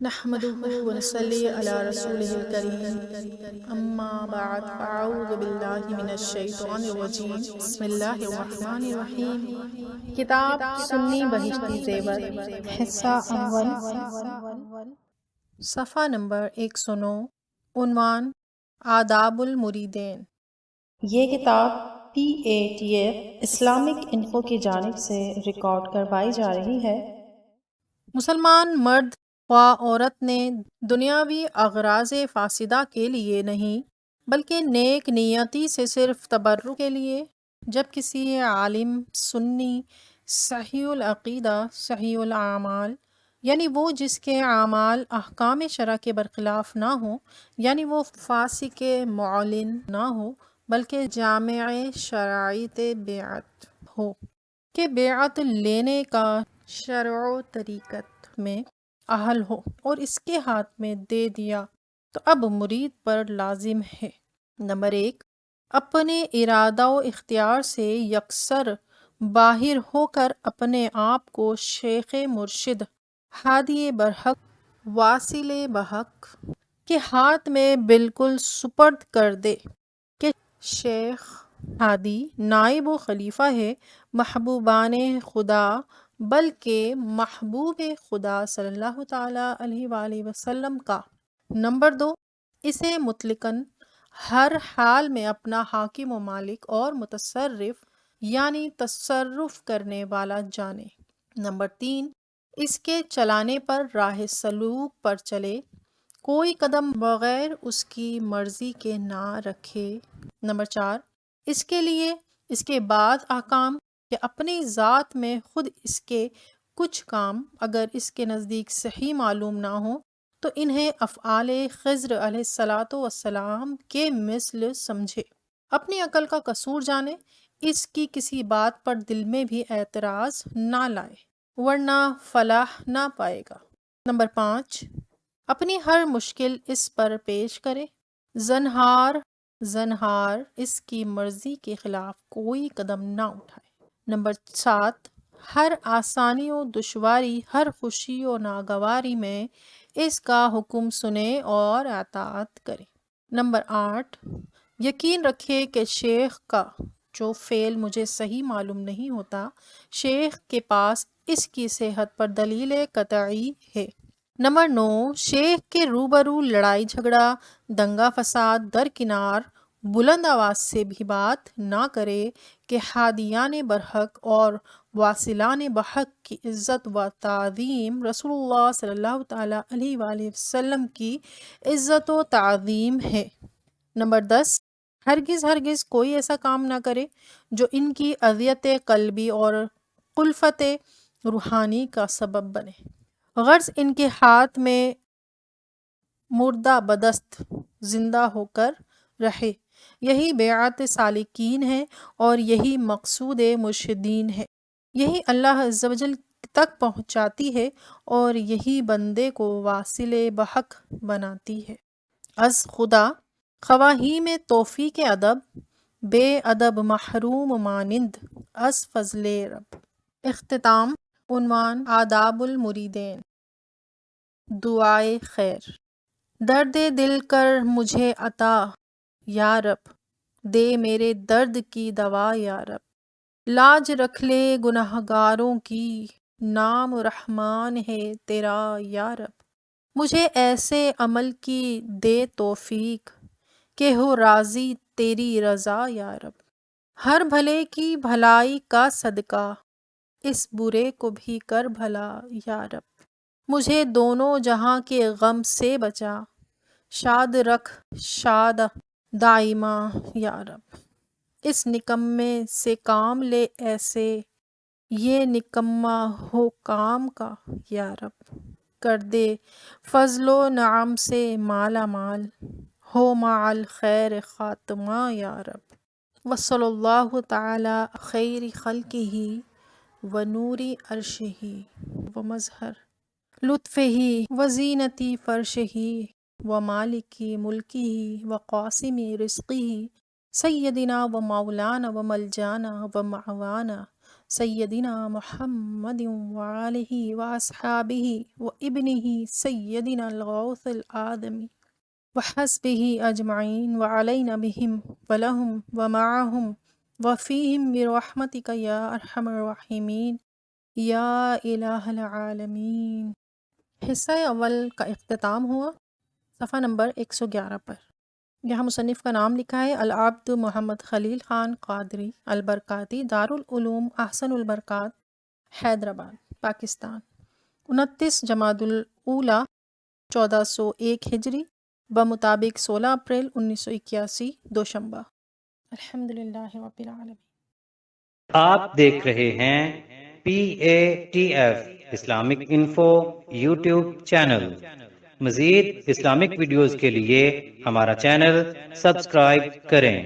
نحمده ونصلي على رسوله الكريم اما بعد فاعوذ باللہ من الشیطان الرجیم بسم اللہ الرحمن الرحیم۔ کتاب سنی بہشتی زیور، حصہ اول، صفحہ نمبر 109، عنوان آداب المریدین۔ یہ کتاب PATF اسلامک انفو کی جانب سے ریکارڈ کروائی جا رہی ہے۔ مسلمان مرد خواہ عورت نے دنیاوی اغراض فاسدہ کے لیے نہیں بلکہ نیک نیتی سے صرف تبرک کے لیے جب کسی عالم سنی صحیح العقیدہ صحیح الاعمال، یعنی وہ جس کے اعمال احکام شرع کے برخلاف نہ ہوں، یعنی وہ فاسق معلن نہ ہو بلکہ جامع شرائط بیعت ہو کہ بیعت لینے کا شرع و طریقت میں اہل ہو اور اس کے ہاتھ میں دے دیا تو اب مرید پر لازم ہے: نمبر 1، اپنے ارادہ و اختیار سے یکسر باہر ہو کر اپنے آپ کو شیخ مرشد، ہادی برحق، واصل بحق کے ہاتھ میں بالکل سپرد کر دے کہ شیخ ہادی نائب و خلیفہ ہے محبوبان خدا، بلکہ محبوب خدا صلی اللہ تعالیٰ علیہ وآلہ وسلم کا۔ نمبر 2، اسے مطلقاً ہر حال میں اپنا حاکم و مالک اور متصرف یعنی تصرف کرنے والا جانے۔ نمبر 3، اس کے چلانے پر راہ سلوک پر چلے، کوئی قدم بغیر اس کی مرضی کے نہ رکھے۔ نمبر 4، اس کے لیے اس کے بعد احکام کہ اپنی ذات میں خود اس کے کچھ کام اگر اس کے نزدیک صحیح معلوم نہ ہوں تو انہیں افعال خضر علیہ السلام کے مثل سمجھے، اپنی عقل کا قصور جانے، اس کی کسی بات پر دل میں بھی اعتراض نہ لائے ورنہ فلاح نہ پائے گا۔ نمبر 5، اپنی ہر مشکل اس پر پیش کرے، زنہار اس کی مرضی کے خلاف کوئی قدم نہ اٹھائے۔ نمبر 7، ہر آسانی و دشواری، ہر خوشی و ناگواری میں اس کا حکم سنے اور اطاعت کرے۔ نمبر 8، یقین رکھے کہ شیخ کا جو فعل مجھے صحیح معلوم نہیں ہوتا، شیخ کے پاس اس کی صحت پر دلیل قطعی ہے۔ نمبر 9، شیخ کے روبرو لڑائی جھگڑا، دنگا فساد درکنار، بلند آواز سے بھی بات نہ کرے کہ ہادیان برحق اور واصلان بحق کی عزت و تعظیم رسول اللہ صلی اللہ تعالیٰ علیہ وآلہ وسلم کی عزت و تعظیم ہے۔ نمبر 10، ہرگز کوئی ایسا کام نہ کرے جو ان کی اذیت قلبی اور خلفت روحانی کا سبب بنے، غرض ان کے ہاتھ میں مردہ بدست زندہ ہو کر رہے۔ یہی بیعت سالکین ہے اور یہی مقصود مرشدین ہے، یہی اللہ عز و جل تک پہنچاتی ہے اور یہی بندے کو واصل بحق بناتی ہے۔ از خدا خواہی میں توفیق ادب، بے ادب محروم مانند از فضل رب۔ اختتام، عنوان آداب المریدین۔ دعائے خیر۔ درد دل کر مجھے عطا یا رب، دے میرے درد کی دوا یا رب، لاج رکھ لے گنہگاروں کی، نام رحمان ہے تیرا یا رب، مجھے ایسے عمل کی دے توفیق کہ ہو راضی تیری رضا یا رب، ہر بھلے کی بھلائی کا صدقہ اس برے کو بھی کر بھلا یا رب، مجھے دونوں جہاں کے غم سے بچا، شاد رکھ شاد دائمہ یا رب، اس نکمے سے کام لے ایسے یہ نکما ہو کام کا یا رب، کر دے فضل و نعم سے مالا مال، ہو مع الخیر خاتمہ یا رب، وصلی اللہ تعالی خیر خلقہ و نور عرشہ و مظہر لطفہ و زینت فرشہ و مالک ملکہ و قاسم رزقہ سیدنا و مولانا و ملجانا و معوانا سیدنا محمد وآلہ وأصحابہ وابنہ سیدنا الغوث الآدمی وحسبہ اجمعین وعلینا بہم ولہم ومعہم وفیہم برحمتک یا ارحم الراحمین یا الہ العالمین۔ حصہ اول کا اختتام ہوا صفحہ نمبر 111 پر۔ یہاں مصنف کا نام لکھا ہے العبد محمد خلیل خان قادری البرکاتی، دارالعلوم احسن البرکات، حیدرآباد، پاکستان، 29 جمادی الاولیٰ 1401 ہجری بمطابق 16 اپریل 1981 دوشنبہ۔ الحمدللہ رب العالمین۔ آپ دیکھ رہے ہیں PATF Islamic info YouTube channel. مزید اسلامک ویڈیوز کے لیے ہمارا چینل سبسکرائب کریں۔